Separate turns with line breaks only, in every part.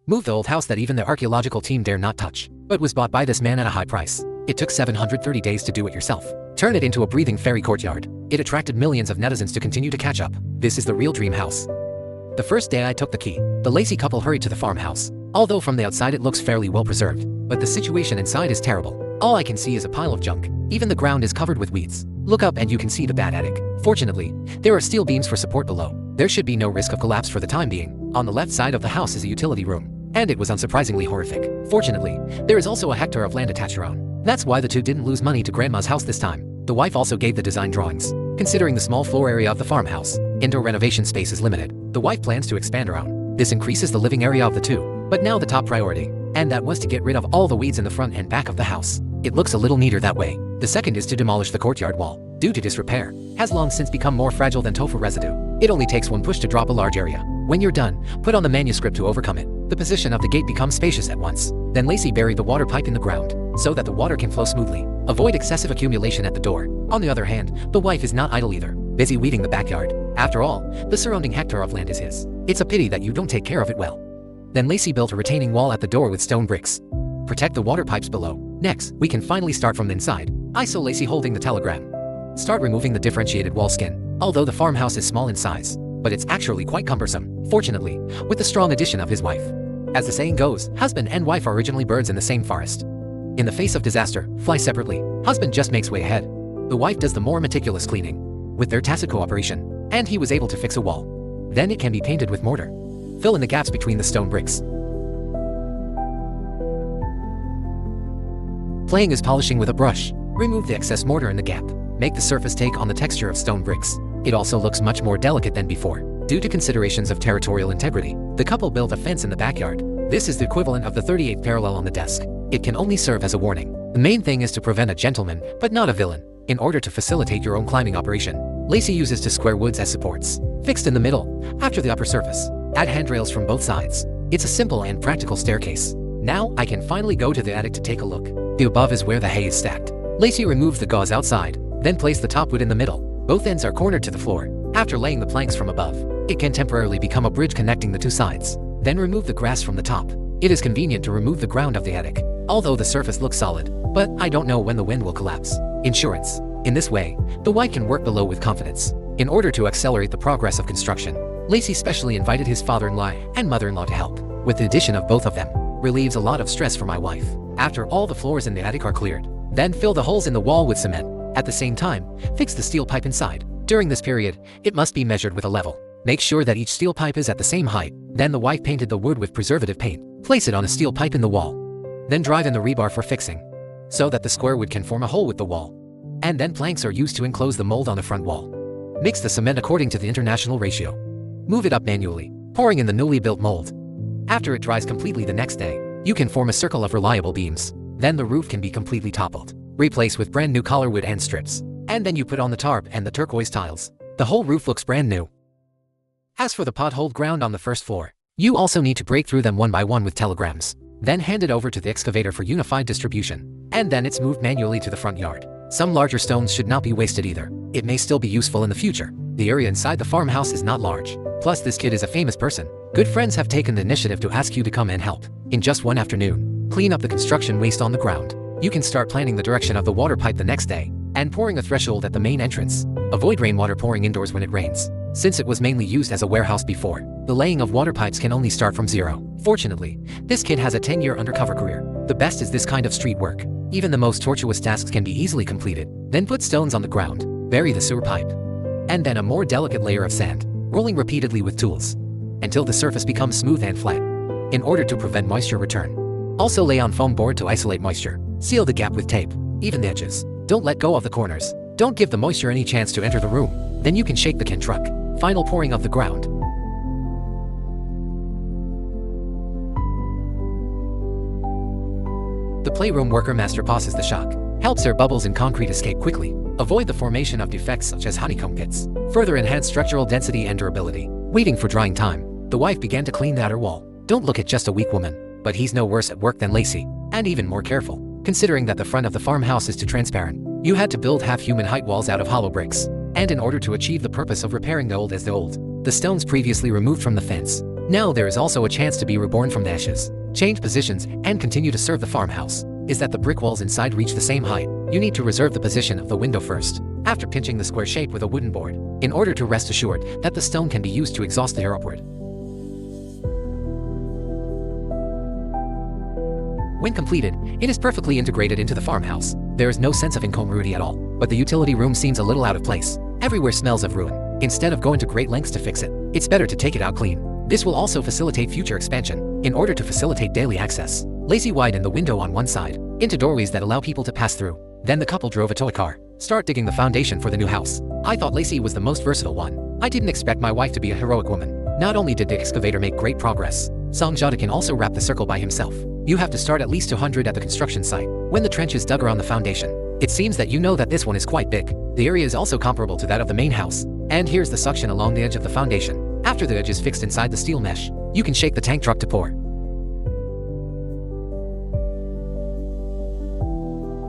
Moved the old house that even the archaeological team dare not touch, but was bought by this man at a high price. It took 730 days to do it yourself. Turn it into a breathing fairy courtyard. It attracted millions of netizens to continue to catch up. This is the real dream house. The first day I took the key, the Lacey couple hurried to the farmhouse. Although from the outside it looks fairly well preserved, but the situation inside is terrible. All I can see is a pile of junk. Even the ground is covered with weeds. Look up and you can see the bad attic. Fortunately, there are steel beams for support below. There should be no risk of collapse for the time being. On the left side of the house is a utility room, and it was unsurprisingly horrific. Fortunately, there is also a hectare of land attached around. That's why the two didn't lose money to grandma's house this time. The wife also gave the design drawings. Considering the small floor area of the farmhouse, indoor renovation space is limited. The wife plans to expand around. This increases the living area of the two. But now the top priority, and that was to get rid of all the weeds in the front and back of the house. It looks a little neater that way. The second is to demolish the courtyard wall. Due to disrepair, has long since become more fragile than tofu residue. It only takes one push to drop a large area. When you're done, put on the manuscript to overcome it. The position of the gate becomes spacious at once. Then Lacey buried the water pipe in the ground, so that the water can flow smoothly. Avoid excessive accumulation at the door. On the other hand, the wife is not idle either, busy weeding the backyard. After all, the surrounding hectare of land is his. It's a pity that you don't take care of it well. Then Lacey built a retaining wall at the door with stone bricks. Protect the water pipes below. Next, we can finally start from the inside. I saw Lacey holding the telegram. Start removing the differentiated wall skin. Although the farmhouse is small in size, but it's actually quite cumbersome, fortunately, with the strong addition of his wife. As the saying goes, husband and wife are originally birds in the same forest. In the face of disaster, fly separately. Husband just makes way ahead. The wife does the more meticulous cleaning. With their tacit cooperation, and he was able to fix a wall. Then it can be painted with mortar. Fill in the gaps between the stone bricks. Playing is polishing with a brush. Remove the excess mortar in the gap. Make the surface take on the texture of stone bricks. It also looks much more delicate than before. Due to considerations of territorial integrity, the couple built a fence in the backyard. This is the equivalent of the 38th parallel on the desk. It can only serve as a warning. The main thing is to prevent a gentleman, but not a villain. In order to facilitate your own climbing operation, Lacey uses two square woods as supports, fixed in the middle, after the upper surface. Add handrails from both sides. It's a simple and practical staircase. Now I can finally go to the attic to take a look. The above is where the hay is stacked. Lacey removes the gauze outside, then place the top wood in the middle. Both ends are cornered to the floor. After laying the planks from above, it can temporarily become a bridge connecting the two sides. Then remove the grass from the top. It is convenient to remove the ground of the attic, although the surface looks solid, but I don't know when the wind will collapse. Insurance. In this way, the wife can work below with confidence. In order to accelerate the progress of construction, Lacey specially invited his father-in-law and mother-in-law to help. With the addition of both of them, relieves a lot of stress for my wife. After all the floors in the attic are cleared, then fill the holes in the wall with cement. At the same time, fix the steel pipe inside. During this period, it must be measured with a level. Make sure that each steel pipe is at the same height. Then the wife painted the wood with preservative paint. Place it on a steel pipe in the wall. Then drive in the rebar for fixing, so that the square wood can form a hole with the wall. And then planks are used to enclose the mold on the front wall. Mix the cement according to the international ratio. Move it up manually, pouring in the newly built mold. After it dries completely the next day, you can form a circle of reliable beams. Then the roof can be completely toppled. Replace with brand new collar wood and strips. And then you put on the tarp and the turquoise tiles. The whole roof looks brand new. As for the potholed ground on the first floor, you also need to break through them one by one with telegrams. Then hand it over to the excavator for unified distribution. And then it's moved manually to the front yard. Some larger stones should not be wasted either. It may still be useful in the future. The area inside the farmhouse is not large. Plus this kid is a famous person. Good friends have taken the initiative to ask you to come and help. In just one afternoon, clean up the construction waste on the ground. You can start planning the direction of the water pipe the next day, and pouring a threshold at the main entrance. Avoid rainwater pouring indoors when it rains. Since it was mainly used as a warehouse before, the laying of water pipes can only start from zero. Fortunately, this kid has a 10-year undercover career. The best is this kind of street work. Even the most tortuous tasks can be easily completed. Then put stones on the ground, bury the sewer pipe, and then a more delicate layer of sand, rolling repeatedly with tools, until the surface becomes smooth and flat, in order to prevent moisture return. Also lay on foam board to isolate moisture. Seal the gap with tape, even the edges. Don't let go of the corners. Don't give the moisture any chance to enter the room. Then you can shake the can truck. Final pouring of the ground. The playroom worker master passes the shock. Helps air bubbles in concrete escape quickly. Avoid the formation of defects such as honeycomb pits. Further enhance structural density and durability. Waiting for drying time, the wife began to clean the outer wall. Don't look at just a weak woman, but he's no worse at work than Lacey, and even more careful. Considering that the front of the farmhouse is too transparent, you had to build half-human height walls out of hollow bricks. And in order to achieve the purpose of repairing the old as the old, the stones previously removed from the fence, Now there is also a chance to be reborn from the ashes, change positions, and continue to serve the farmhouse. Is that the brick walls inside reach the same height? You need to reserve the position of the window first, after pinching the square shape with a wooden board, in order to rest assured that the stone can be used to exhaust the air upward. When completed, it is perfectly integrated into the farmhouse. There is no sense of incongruity at all, but the utility room seems a little out of place. Everywhere smells of ruin. Instead of going to great lengths to fix it, it's better to take it out clean. This will also facilitate future expansion, in order to facilitate daily access. Lacey widened the window on one side, into doorways that allow people to pass through. Then the couple drove a toy car, start digging the foundation for the new house. I thought Lacey was the most versatile one. I didn't expect my wife to be a heroic woman. Not only did the excavator make great progress, Songjata can also wrap the circle by himself. You have to start at least 200 at the construction site. When the trench is dug around the foundation, it seems that you know that this one is quite big. The area is also comparable to that of the main house. And here's the suction along the edge of the foundation. After the edge is fixed inside the steel mesh, you can shake the tank truck to pour.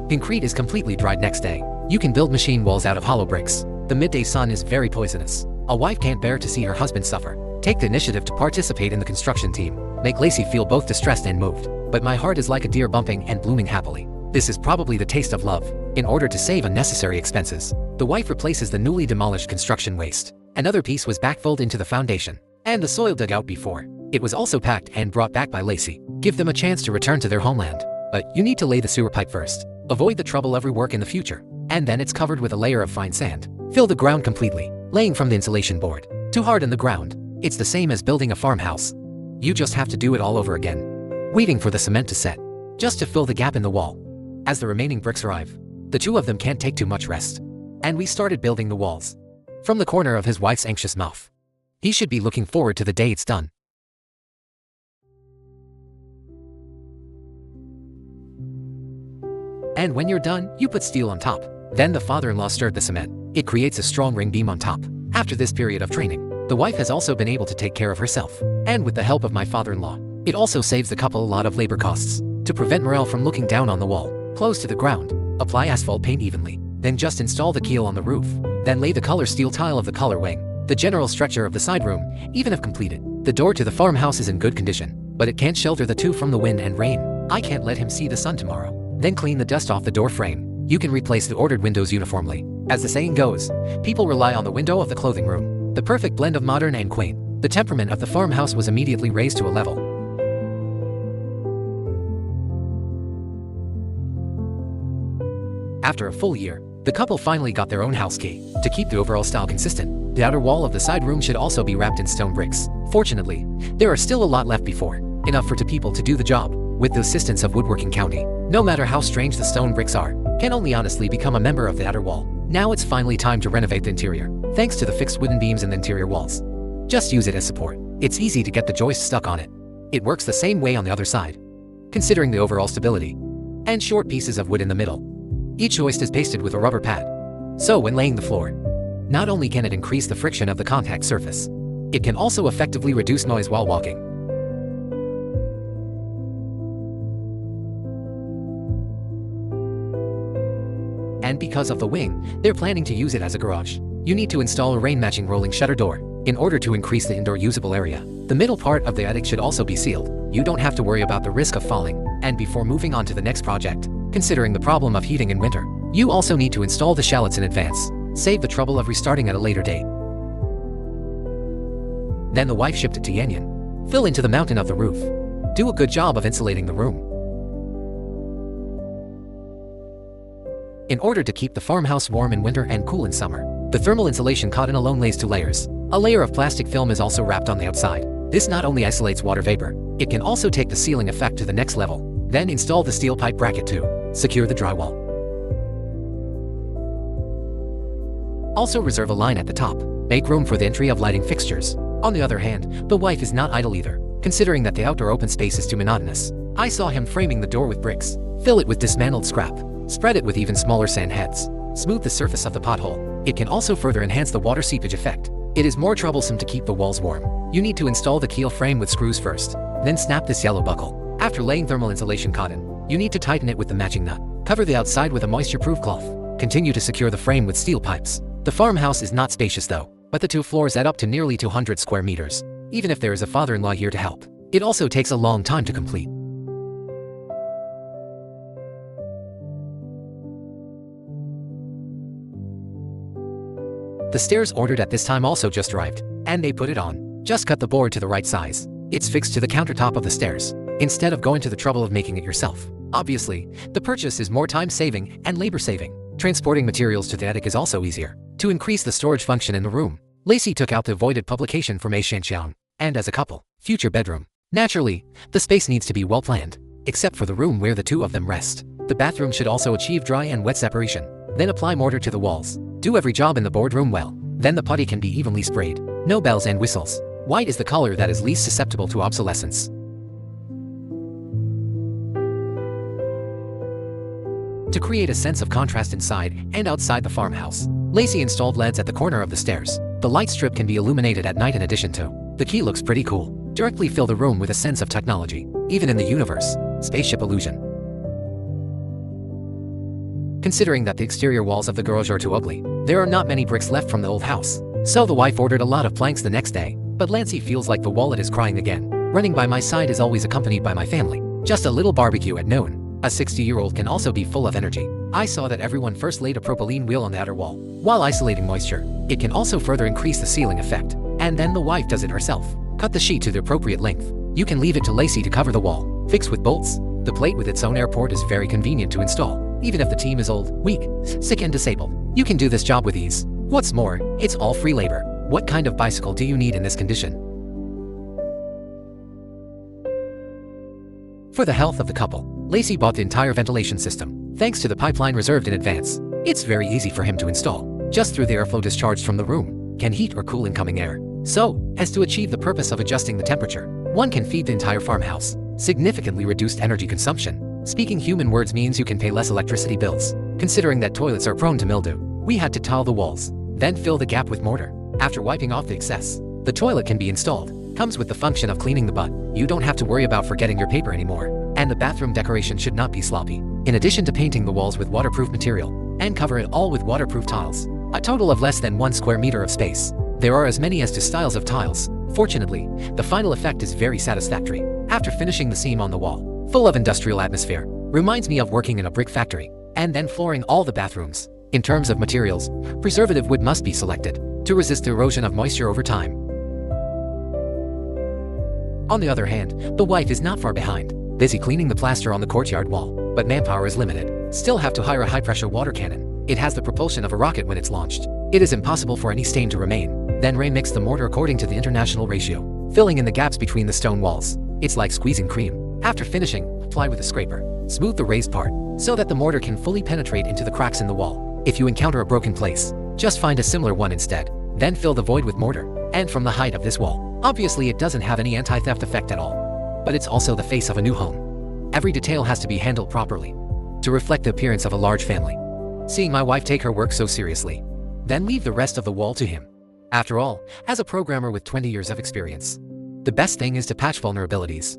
Concrete is completely dried next day. You can build machine walls out of hollow bricks. The midday sun is very poisonous. A wife can't bear to see her husband suffer. Take the initiative to participate in the construction team. Make Lacey feel both distressed and moved. But my heart is like a deer bumping and blooming happily. This is probably the taste of love. In order to save unnecessary expenses, the wife replaces the newly demolished construction waste. Another piece was backfilled into the foundation, and the soil dug out before. It was also packed and brought back by Lacey. Give them a chance to return to their homeland. But you need to lay the sewer pipe first. Avoid the trouble of rework in the future. And then it's covered with a layer of fine sand. Fill the ground completely, laying from the insulation board to harden the ground. It's the same as building a farmhouse. You just have to do it all over again. Waiting for the cement to set, just to fill the gap in the wall. As the remaining bricks arrive, the two of them can't take too much rest. And we started building the walls. From the corner of his wife's anxious mouth. He should be looking forward to the day it's done. And when you're done, you put steel on top. Then the father-in-law stirred the cement. It creates a strong ring beam on top. After this period of training, the wife has also been able to take care of herself. And with the help of my father-in-law, it also saves the couple a lot of labor costs. To prevent morale from looking down on the wall, close to the ground, apply asphalt paint evenly. Then just install the keel on the roof. Then lay the color steel tile of the color wing. The general structure of the side room, even if completed. The door to the farmhouse is in good condition, but it can't shelter the two from the wind and rain. I can't let him see the sun tomorrow. Then clean the dust off the door frame. You can replace the ordered windows uniformly. As the saying goes, people rely on the window of the clothing room. The perfect blend of modern and quaint. The temperament of the farmhouse was immediately raised to a level. After a full year, the couple finally got their own house key. To keep the overall style consistent, the outer wall of the side room should also be wrapped in stone bricks. Fortunately, there are still a lot left before, enough for two people to do the job. With the assistance of Woodworking County, no matter how strange the stone bricks are, can only honestly become a member of the outer wall. Now it's finally time to renovate the interior, thanks to the fixed wooden beams in the interior walls. Just use it as support. It's easy to get the joist stuck on it. It works the same way on the other side, considering the overall stability. And short pieces of wood in the middle. Each joist is pasted with a rubber pad. So when laying the floor, not only can it increase the friction of the contact surface, it can also effectively reduce noise while walking. And because of the wing, they're planning to use it as a garage. You need to install a rain-matching rolling shutter door in order to increase the indoor usable area. The middle part of the attic should also be sealed. You don't have to worry about the risk of falling. And before moving on to the next project, considering the problem of heating in winter, you also need to install the shallots in advance. Save the trouble of restarting at a later date. Then the wife shipped it to Yanyan. Fill into the mountain of the roof. Do a good job of insulating the room. In order to keep the farmhouse warm in winter and cool in summer, the thermal insulation cotton alone lays 2 layers. A layer of plastic film is also wrapped on the outside. This not only isolates water vapor, it can also take the sealing effect to the next level. Then install the steel pipe bracket to secure the drywall. Also reserve a line at the top. Make room for the entry of lighting fixtures. On the other hand, the wife is not idle either, considering that the outdoor open space is too monotonous. I saw him framing the door with bricks. Fill it with dismantled scrap. Spread it with even smaller sand heads. Smooth the surface of the pothole. It can also further enhance the water seepage effect. It is more troublesome to keep the walls warm. You need to install the keel frame with screws first. Then snap this yellow buckle. After laying thermal insulation cotton, you need to tighten it with the matching nut. Cover the outside with a moisture-proof cloth. Continue to secure the frame with steel pipes. The farmhouse is not spacious though, but the 2 floors add up to nearly 200 square meters. even if there is a father-in-law here to help. It also takes a long time to complete. The stairs ordered at this time also just arrived, and they put it on. Just cut the board to the right size. It's fixed to the countertop of the stairs, instead of going to the trouble of making it yourself. Obviously, the purchase is more time-saving and labor-saving. Transporting materials to the attic is also easier. To increase the storage function in the room, Lacey took out the voided publication for Mei Shanxiang, and as a couple, future bedroom. Naturally, the space needs to be well planned, except for the room where the two of them rest. The bathroom should also achieve dry and wet separation. Then apply mortar to the walls. Do every job in the boardroom well. Then the putty can be evenly sprayed. No bells and whistles. White is the color that is least susceptible to obsolescence. To create a sense of contrast inside and outside the farmhouse, Lacey installed LEDs at the corner of the stairs. The light strip can be illuminated at night in addition to. The key looks pretty cool. Directly fill the room with a sense of technology, even in the universe. Spaceship illusion. Considering that the exterior walls of the garage are too ugly, there are not many bricks left from the old house. So the wife ordered a lot of planks the next day, but Lancey feels like the wallet is crying again. Running by my side is always accompanied by my family. Just a little barbecue at noon. A 60-year-old can also be full of energy. I saw that everyone first laid a propylene wheel on the outer wall, while isolating moisture. It can also further increase the ceiling effect. And then the wife does it herself. Cut the sheet to the appropriate length. You can leave it to Lacey to cover the wall. Fix with bolts. The plate with its own air port is very convenient to install. Even if the team is old, weak, sick and disabled, you can do this job with ease. What's more, it's all free labor. What kind of bicycle do you need in this condition? For the health of the couple, Lacey bought the entire ventilation system, thanks to the pipeline reserved in advance. It's very easy for him to install. Just through the airflow discharged from the room, can heat or cool incoming air. So, as to achieve the purpose of adjusting the temperature, one can feed the entire farmhouse. Significantly reduced energy consumption. Speaking human words means you can pay less electricity bills. Considering that toilets are prone to mildew, we had to tile the walls, then fill the gap with mortar. After wiping off the excess, the toilet can be installed. Comes with the function of cleaning the butt. You don't have to worry about forgetting your paper anymore. And the bathroom decoration should not be sloppy. In addition to painting the walls with waterproof material, and cover it all with waterproof tiles, a total of less than 1 square meter of space. There are as many as 2 styles of tiles. Fortunately, the final effect is very satisfactory. After finishing the seam on the wall, full of industrial atmosphere, reminds me of working in a brick factory, and then flooring all the bathrooms. In terms of materials, preservative wood must be selected to resist the erosion of moisture over time. On the other hand, the wife is not far behind, busy cleaning the plaster on the courtyard wall, but manpower is limited. Still have to hire a high-pressure water cannon. It has the propulsion of a rocket when it's launched. It is impossible for any stain to remain. Then remix the mortar according to the international ratio, filling in the gaps between the stone walls. It's like squeezing cream. After finishing, apply with a scraper. Smooth the raised part, so that the mortar can fully penetrate into the cracks in the wall. If you encounter a broken place, just find a similar one instead. Then fill the void with mortar, and from the height of this wall. Obviously it doesn't have any anti-theft effect at all. But it's also the face of a new home. Every detail has to be handled properly, to reflect the appearance of a large family. Seeing my wife take her work so seriously, then leave the rest of the wall to him. After all, as a programmer with 20 years of experience, the best thing is to patch vulnerabilities.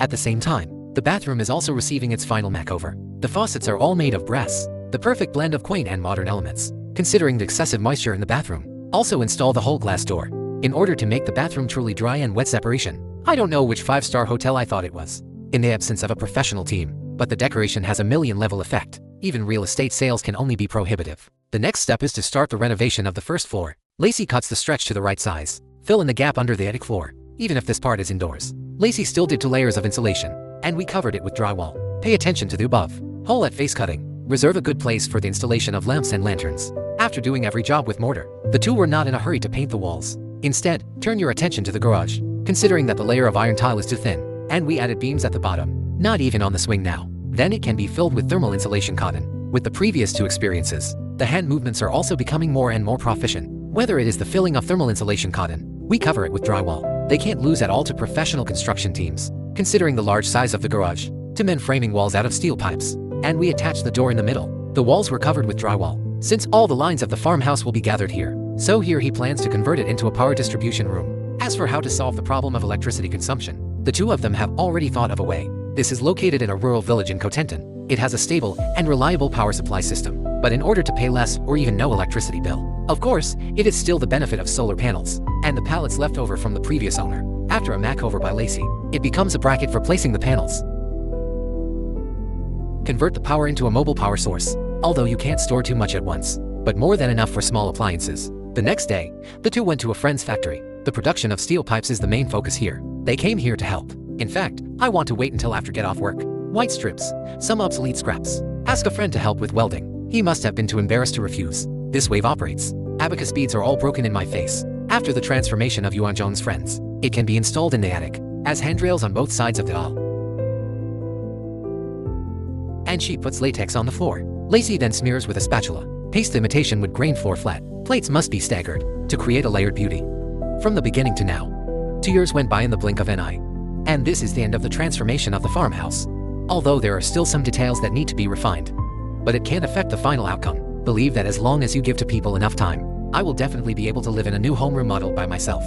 At the same time, the bathroom is also receiving its final makeover. The faucets are all made of brass, the perfect blend of quaint and modern elements. Considering the excessive moisture in the bathroom, also install the whole glass door, in order to make the bathroom truly dry and wet separation. I don't know which 5-star hotel I thought it was, in the absence of a professional team, but the decoration has a million-level effect. Even real estate sales can only be prohibitive. The next step is to start the renovation of the first floor. Lacey cuts the stretch to the right size. Fill in the gap under the attic floor. Even if this part is indoors, Lacey still did 2 layers of insulation, and we covered it with drywall. Pay attention to the above. Hole at face cutting. Reserve a good place for the installation of lamps and lanterns. After doing every job with mortar, the two were not in a hurry to paint the walls. Instead, turn your attention to the garage. Considering that the layer of iron tile is too thin, and we added beams at the bottom, not even on the swing now, then it can be filled with thermal insulation cotton. With the previous 2 experiences, the hand movements are also becoming more and more proficient. Whether it is the filling of thermal insulation cotton, we cover it with drywall. They can't lose at all to professional construction teams. Considering the large size of the garage, to men framing walls out of steel pipes, and we attached the door in the middle. The walls were covered with drywall, since all the lines of the farmhouse will be gathered here. So here he plans to convert it into a power distribution room. As for how to solve the problem of electricity consumption, the two of them have already thought of a way. This is located in a rural village in Cotentin. It has a stable and reliable power supply system. but in order to pay less or even no electricity bill. Of course, it is still the benefit of solar panels, and the pallets left over from the previous owner. After a makeover by Lacey, it becomes a bracket for placing the panels. Convert the power into a mobile power source, although you can't store too much at once, but more than enough for small appliances. The next day, the two went to a friend's factory. The production of steel pipes is the main focus here. They came here to help. In fact, I want to wait until after get off work. White strips, some obsolete scraps. Ask a friend to help with welding. He must have been too embarrassed to refuse. This wave operates. Abacus beads are all broken in my face. After the transformation of Yuan Zhong's friends, it can be installed in the attic, as handrails on both sides of the aisle. And she puts latex on the floor. Lacey then smears with a spatula. Paste the imitation wood grain floor flat. Plates must be staggered to create a layered beauty. From the beginning to now, 2 years went by in the blink of an eye. And this is the end of the transformation of the farmhouse. Although there are still some details that need to be refined. But it can't affect the final outcome. Believe that as long as you give to people enough time, I will definitely be able to live in a new home remodel by myself.